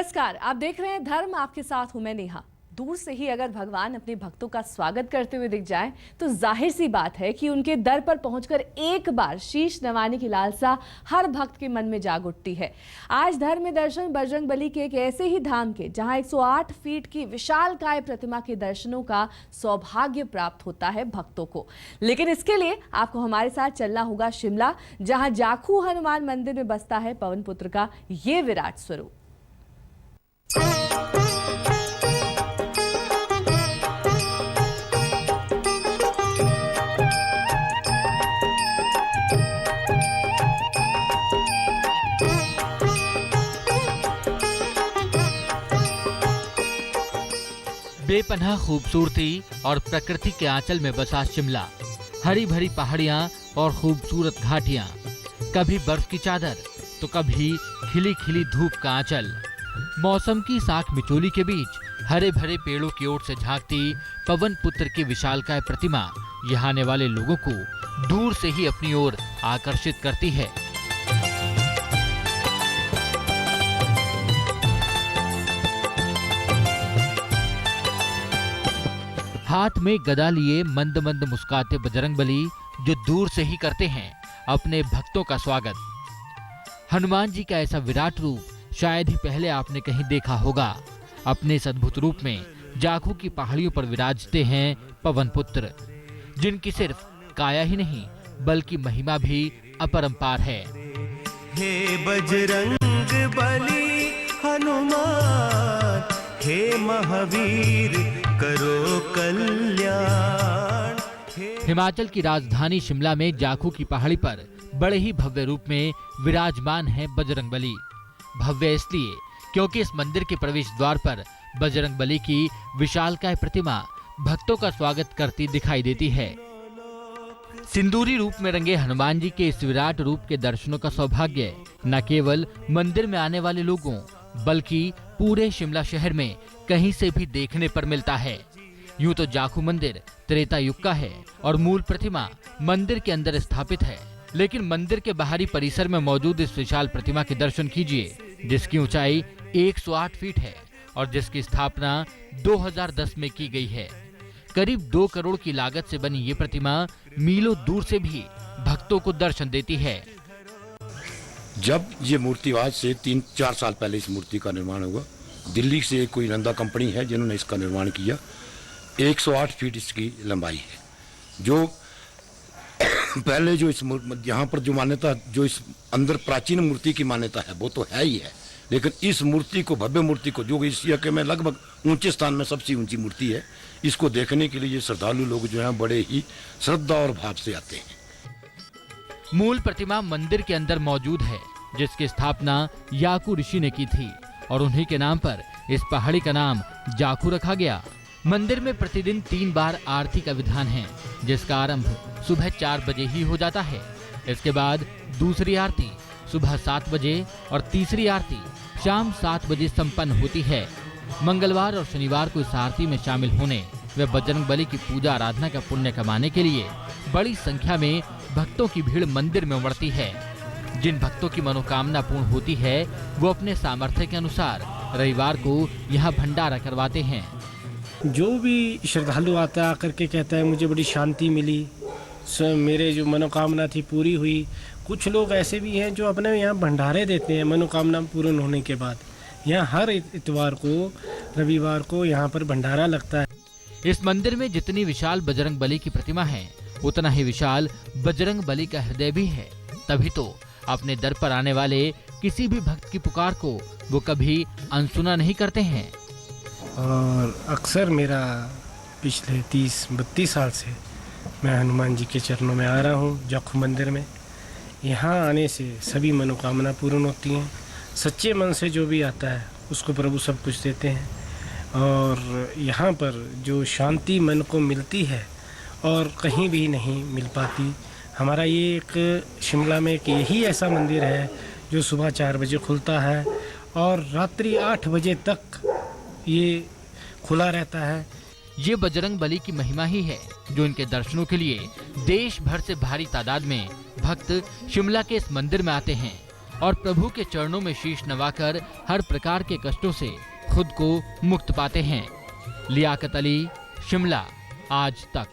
नमस्कार, आप देख रहे हैं धर्म, आपके साथ हूं मैं नेहा। दूर से ही अगर भगवान अपने भक्तों का स्वागत करते हुए दिख जाएं, तो जाहिर सी बात है कि उनके दर पर पहुंचकर एक बार शीश नवाने की लालसा हर भक्त के मन में जाग उठती है। आज धर्म में दर्शन बजरंगबली के एक ऐसे ही धाम के जहां 108 फीट की विशालकाय प्रतिमा के दर्शनों का सौभाग्य प्राप्त होता है भक्तों को। लेकिन इसके लिए आपको हमारे साथ चलना होगा शिमला, जहां जाखू हनुमान मंदिर में बसता है पवन पुत्र का ये विराट स्वरूप। बेपनाह खूबसूरती और प्रकृति के आंचल में बसा शिमला, हरी भरी पहाड़ियां और खूबसूरत घाटियां, कभी बर्फ की चादर तो कभी खिली खिली धूप का आंचल। मौसम की साख मिचोली के बीच हरे भरे पेड़ों की ओर से झांकती पवन पुत्र की विशालकाय प्रतिमा यहाँ आने वाले लोगों को दूर से ही अपनी ओर आकर्षित करती है। हाथ में गदा लिए मंद मंद मुस्काते बजरंगबली जो दूर से ही करते हैं अपने भक्तों का स्वागत। हनुमान जी का ऐसा विराट रूप शायद ही पहले आपने कहीं देखा होगा। अपने इस अद्भुत रूप में जाखू की पहाड़ियों पर विराजते हैं पवन पुत्र, जिनकी सिर्फ काया ही नहीं बल्कि महिमा भी अपरंपार है। हे बजरंग बली हनुमान, हे महावीर करो कल्याण। हिमाचल की राजधानी शिमला में जाखू की पहाड़ी पर बड़े ही भव्य रूप में विराजमान है बजरंगबली। भव्य इसलिए क्योंकि इस मंदिर के प्रवेश द्वार पर बजरंगबली की विशालकाय प्रतिमा भक्तों का स्वागत करती दिखाई देती है। सिंदूरी रूप में रंगे हनुमान जी के इस विराट रूप के दर्शनों का सौभाग्य न केवल मंदिर में आने वाले लोगों बल्कि पूरे शिमला शहर में कहीं से भी देखने पर मिलता है। यूं तो जाखू मंदिर त्रेता युग का है और मूल प्रतिमा मंदिर के अंदर स्थापित है, लेकिन मंदिर के बाहरी परिसर में मौजूद इस विशाल प्रतिमा के दर्शन कीजिए, जिसकी ऊंचाई 108 फीट है और जिसकी स्थापना 2010 में की गई है। करीब 2 करोड़ की लागत से बनी ये प्रतिमा मीलों दूर से भी भक्तों को दर्शन देती है। जब ये मूर्ति आज से 3-4 साल पहले इस मूर्ति का निर्माण हुआ, दिल्ली से कोई नंदा कंपनी है जिन्होंने इसका निर्माण किया। 108 फीट इसकी लंबाई है। जो पहले जो इस यहाँ पर जो मान्यता, जो इस अंदर प्राचीन मूर्ति की मान्यता है वो तो है ही है, लेकिन इस मूर्ति को, भव्य मूर्ति को, जो एशिया के में लगभग ऊंचे स्थान में सबसे ऊंची मूर्ति है, इसको देखने के लिए श्रद्धालु लोग जो हैं बड़े ही श्रद्धा और भाव से आते हैं। मूल प्रतिमा मंदिर के अंदर मौजूद है, जिसकी स्थापना याकू ऋषि ने की थी और उन्हीं के नाम पर इस पहाड़ी का नाम जाखू रखा गया। मंदिर में प्रतिदिन 3 बार आरती का विधान है, जिसका आरंभ सुबह 4 बजे ही हो जाता है। इसके बाद दूसरी आरती सुबह 7 बजे और तीसरी आरती शाम 7 बजे संपन्न होती है। मंगलवार और शनिवार को इस आरती में शामिल होने व बजरंगबली की पूजा आराधना का पुण्य कमाने के लिए बड़ी संख्या में भक्तों की भीड़ मंदिर में उमड़ती है। जिन भक्तों की मनोकामना पूर्ण होती है वो अपने सामर्थ्य के अनुसार रविवार को यहाँ भंडारा करवाते हैं। जो भी श्रद्धालु आता आकर के कहता है मुझे बड़ी शांति मिली, मेरे जो मनोकामना थी पूरी हुई। कुछ लोग ऐसे भी हैं जो अपने यहाँ भंडारे देते हैं मनोकामना पूर्ण होने के बाद। यहाँ हर इतवार को, रविवार को यहाँ पर भंडारा लगता है। इस मंदिर में जितनी विशाल बजरंगबली की प्रतिमा है, उतना ही विशाल बजरंगबली का हृदय भी है। तभी तो अपने दर पर आने वाले किसी भी भक्त की पुकार को वो कभी अनसुना नहीं करते हैं। और अक्सर मेरा पिछले 30-32 साल से मैं हनुमान जी के चरणों में आ रहा हूँ जाखू मंदिर में। यहाँ आने से सभी मनोकामना पूर्ण होती हैं। सच्चे मन से जो भी आता है उसको प्रभु सब कुछ देते हैं। और यहाँ पर जो शांति मन को मिलती है और कहीं भी नहीं मिल पाती। हमारा ये एक शिमला में एक यही ऐसा मंदिर है जो सुबह 4 बजे खुलता है और रात्रि 8 बजे तक ये खुला रहता है। ये बजरंगबली की महिमा ही है जो इनके दर्शनों के लिए देश भर से भारी तादाद में भक्त शिमला के इस मंदिर में आते हैं। और प्रभु के चरणों में शीश नवाकर हर प्रकार के कष्टों से खुद को मुक्त पाते हैं। लियाकत अली, शिमला, आज तक।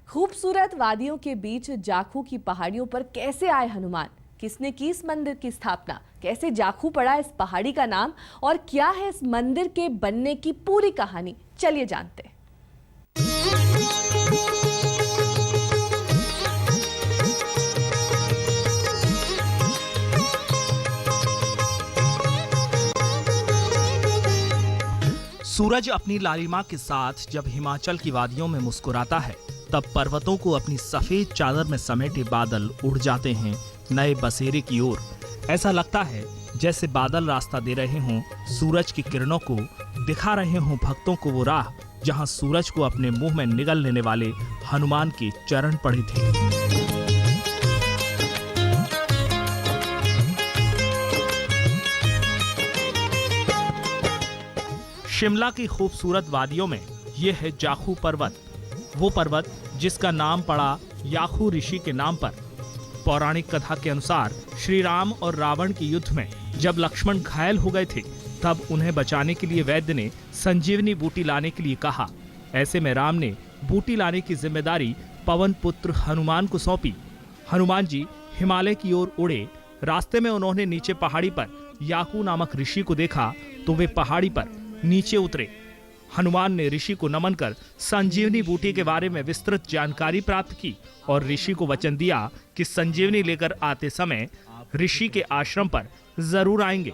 खूबसूरत वादियों के बीच जाखू की पहाड़ियों पर कैसे आए हनुमान? किसने की इस मंदिर की स्थापना? कैसे जाखू पड़ा इस पहाड़ी का नाम? और क्या है इस मंदिर के बनने की पूरी कहानी? चलिए जानते हैं। सूरज अपनी लालिमा के साथ जब हिमाचल की वादियों में मुस्कुराता है, तब पर्वतों को अपनी सफेद चादर में समेटे बादल उड़ जाते हैं नए बसेरे की ओर। ऐसा लगता है जैसे बादल रास्ता दे रहे हों, सूरज की किरणों को दिखा रहे हों भक्तों को वो राह जहां सूरज को अपने मुंह में निगल लेने वाले हनुमान के चरण पड़े थे। शिमला की खूबसूरत वादियों में यह है जाखू पर्वत, वो पर्वत जिसका नाम पड़ा याखू ऋषि के नाम पर। पौराणिक कथा के अनुसार श्री राम और रावण के युद्ध में जब लक्ष्मण घायल हो गए थे, तब उन्हें बचाने के लिए वैद्य ने संजीवनी बूटी लाने के लिए कहा। ऐसे में राम ने बूटी लाने की जिम्मेदारी पवन पुत्र हनुमान को सौंपी। हनुमान जी हिमालय की ओर उड़े। रास्ते में उन्होंने नीचे पहाड़ी पर याकू नामक ऋषि को देखा तो वे पहाड़ी पर नीचे उतरे। हनुमान ने ऋषि को नमन कर संजीवनी बूटी के बारे में विस्तृत जानकारी प्राप्त की और ऋषि को वचन दिया कि संजीवनी लेकर आते समय ऋषि के आश्रम पर जरूर आएंगे।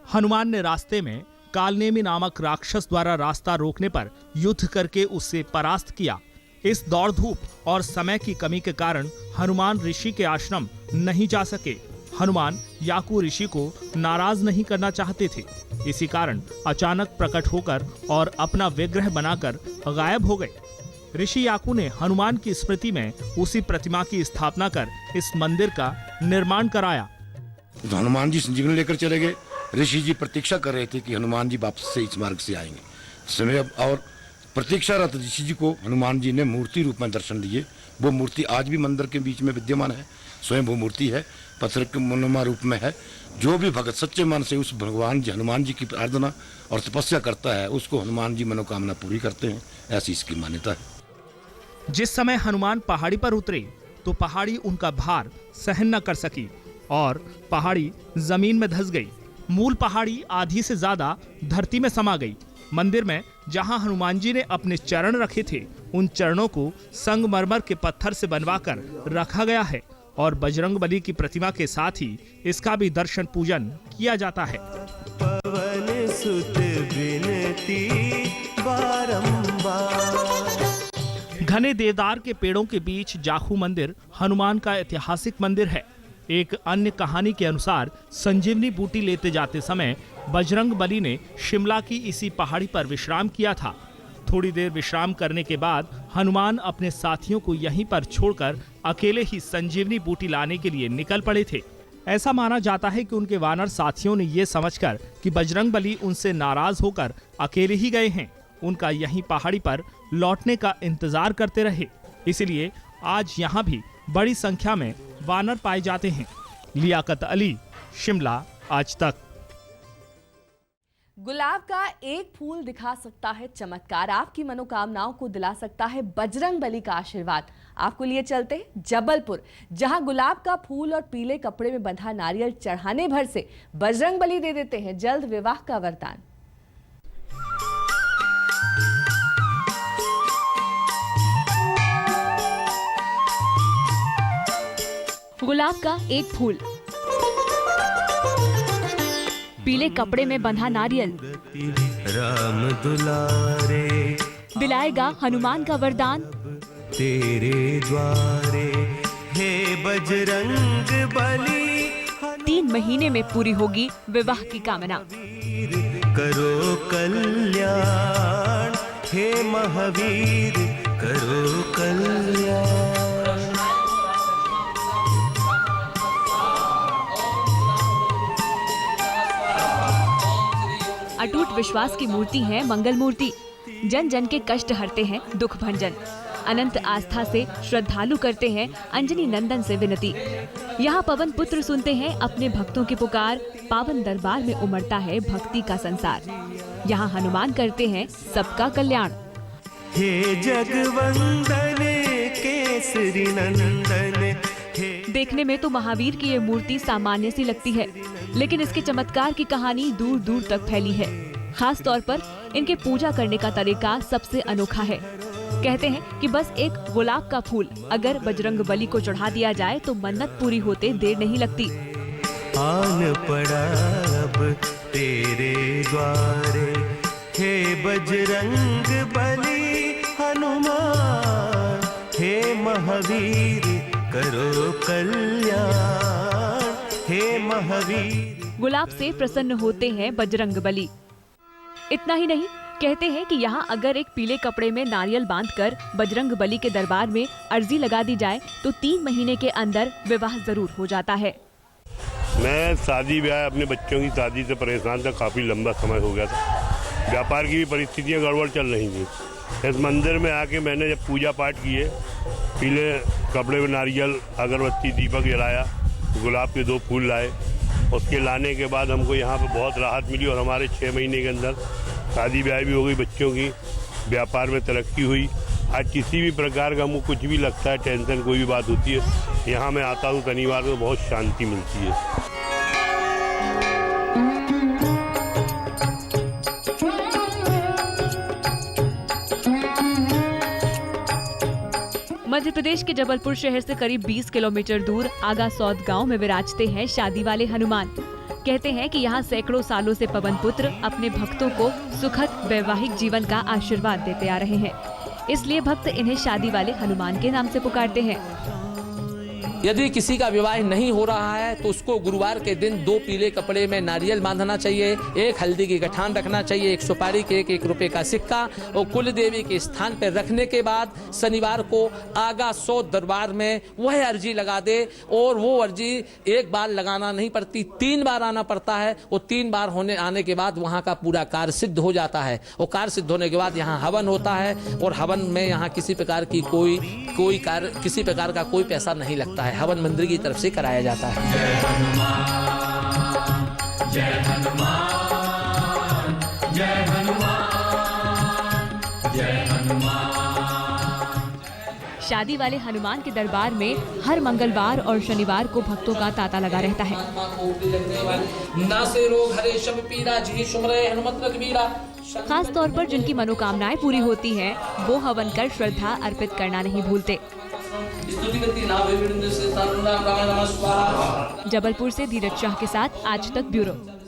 हनुमान ने रास्ते में कालनेमी नामक राक्षस द्वारा रास्ता रोकने पर युद्ध करके उससे परास्त किया। इस दौड़ धूप और समय की कमी के कारण हनुमान ऋषि के आश्रम नहीं जा सके। हनुमान याकू ऋषि को नाराज नहीं करना चाहते थे, इसी कारण अचानक प्रकट होकर और अपना विग्रह बनाकर गायब हो गए। ऋषि याकू ने हनुमान की स्मृति में उसी प्रतिमा की स्थापना कर इस मंदिर का निर्माण कराया। तो हनुमान जी संजीवनी लेकर चले गए। ऋषि जी प्रतीक्षा कर रहे थे कि हनुमान जी वापस से इस मार्ग से आएंगे। समय और प्रतीक्षारत ऋषि जी को हनुमान जी ने मूर्ति रूप में दर्शन दिए। वो मूर्ति आज भी मंदिर के बीच में विद्यमान है। स्वयं वो मूर्ति है, पत्थर के मनोरमा रूप में है। जो भी भगत सच्चे मन से उस भगवान जी हनुमान जी की प्रार्थना और तपस्या करता है, उसको हनुमान जी मनोकामना पूरी करते हैं, ऐसी इसकी मान्यता है। जिस समय हनुमान पहाड़ी पर उतरे तो पहाड़ी उनका भार सहन न कर सकी और पहाड़ी जमीन में धंस गई। मूल पहाड़ी आधी से ज्यादा धरती में समा गई। मंदिर में जहां हनुमान जी ने अपने चरण रखे थे, उन चरणों को संगमरमर के पत्थर से बनवाकर रखा गया है और बजरंगबली की प्रतिमा के साथ ही इसका भी दर्शन पूजन किया जाता है। पवन सुत बिनती बारंबार। घने देवदार के पेड़ों के बीच जाखू मंदिर हनुमान का ऐतिहासिक मंदिर है। एक अन्य कहानी के अनुसार संजीवनी बूटी लेते जाते समय बजरंगबली ने शिमला की इसी पहाड़ी पर विश्राम किया था। थोड़ी देर विश्राम करने के बाद हनुमान अपने साथियों को यहीं पर छोड़कर अकेले ही संजीवनी बूटी लाने के लिए निकल पड़े थे। ऐसा माना जाता है कि उनके वानर साथियों ने ये समझकर कि बजरंगबली उनसे नाराज होकर अकेले ही गए हैं, उनका यहीं पहाड़ी पर लौटने का इंतजार करते रहे। इसलिए आज यहाँ भी बड़ी संख्या में वानर पाए जाते हैं। लियाकत अली, शिमला, आज तक। गुलाब का एक फूल दिखा सकता है चमत्कार, आपकी मनोकामनाओं को दिला सकता है बजरंगबली का आशीर्वाद। आपको लिए चलते हैं जबलपुर, जहां गुलाब का फूल और पीले कपड़े में बंधा नारियल चढ़ाने भर से बजरंगबली दे देते हैं जल्द विवाह का वरदान। गुलाब का एक फूल, पीले कपड़े में बंधा नारियल, राम दुलारे दिलाएगा हनुमान का वरदान। तेरे द्वारे हे बजरंग बली, 3 महीने में पूरी होगी विवाह की कामना। करो कल्याण, हे महावीर करो कल्याण। अटूट विश्वास की मूर्ति है मंगल मूर्ति, जन जन के कष्ट हरते हैं दुख भंजन। अनंत आस्था से श्रद्धालु करते हैं अंजनी नंदन से विनती। यहाँ पवन पुत्र सुनते हैं अपने भक्तों की पुकार, पावन दरबार में उमड़ता है भक्ति का संसार। यहाँ हनुमान करते हैं सबका कल्याण। हे जगवंदन केसरी नंदन। देखने में तो महावीर की ये मूर्ति सामान्य सी लगती है, लेकिन इसके चमत्कार की कहानी दूर दूर तक फैली है। खास तौर पर इनके पूजा करने का तरीका सबसे अनोखा है। कहते हैं कि बस एक गुलाब का फूल अगर बजरंग बली को चढ़ा दिया जाए तो मन्नत पूरी होते देर नहीं लगती। आन पड़ा अब तेरे द्वारे, हे बजरंग बली हनुमान, हे महावीर करो कल्याण, हे महावीर। गुलाब से प्रसन्न होते हैं बजरंग बली। इतना ही नहीं, कहते हैं कि यहाँ अगर एक पीले कपड़े में नारियल बांधकर बजरंग बली के दरबार में अर्जी लगा दी जाए तो 3 महीने के अंदर विवाह जरूर हो जाता है। मैं शादी ब्याह अपने बच्चों की शादी से परेशान था, काफ़ी लंबा समय हो गया था। व्यापार की भी परिस्थितियाँ गड़बड़ चल रही थी। इस मंदिर में आके मैंने जब पूजा पाठ किए, पीले कपड़े में नारियल, अगरबत्ती, दीपक जलाया, गुलाब के 2 फूल लाए, उसके लाने के बाद हमको यहाँ पे बहुत राहत मिली और हमारे 6 महीने के अंदर शादी ब्याह भी हो गई, बच्चों की, व्यापार में तरक्की हुई। आज किसी भी प्रकार का हमको कुछ भी लगता है, टेंशन कोई भी बात होती है, यहाँ मैं आता हूँ शनिवार को, बहुत शांति मिलती है। मध्य प्रदेश के जबलपुर शहर से करीब 20 किलोमीटर दूर आगासौद गांव में विराजते हैं शादी वाले हनुमान। कहते हैं कि यहाँ सैकड़ों सालों से पवन पुत्र अपने भक्तों को सुखद वैवाहिक जीवन का आशीर्वाद देते आ रहे हैं, इसलिए भक्त इन्हें शादी वाले हनुमान के नाम से पुकारते हैं। यदि किसी का विवाह नहीं हो रहा है तो उसको गुरुवार के दिन 2 पीले कपड़े में नारियल बांधना चाहिए, 1 हल्दी की गठान रखना चाहिए, 1 सुपारी के 1 रुपए का सिक्का और कुल देवी के स्थान पर रखने के बाद शनिवार को आगासौद दरबार में वह अर्जी लगा दे। और वो अर्जी एक बार लगाना नहीं पड़ती, 3 बार आना पड़ता है। और 3 बार आने के बाद वहाँ का पूरा कार्य सिद्ध हो जाता है। और कार्य सिद्ध होने के बाद यहाँ हवन होता है और हवन में यहाँ किसी प्रकार की कोई कार्य, किसी प्रकार का कोई पैसा नहीं लगता है। हवन मंदिर की तरफ से कराया जाता है। जय हनुमान, जय हनुमान, जय हनुमान, जय हनुमान। शादी वाले हनुमान के दरबार में हर मंगलवार और शनिवार को भक्तों का तांता लगा रहता है। खास तौर पर जिनकी मनोकामनाएं पूरी होती हैं, वो हवन कर श्रद्धा अर्पित करना नहीं भूलते। जबलपुर से धीरज शाह के साथ आज तक ब्यूरो।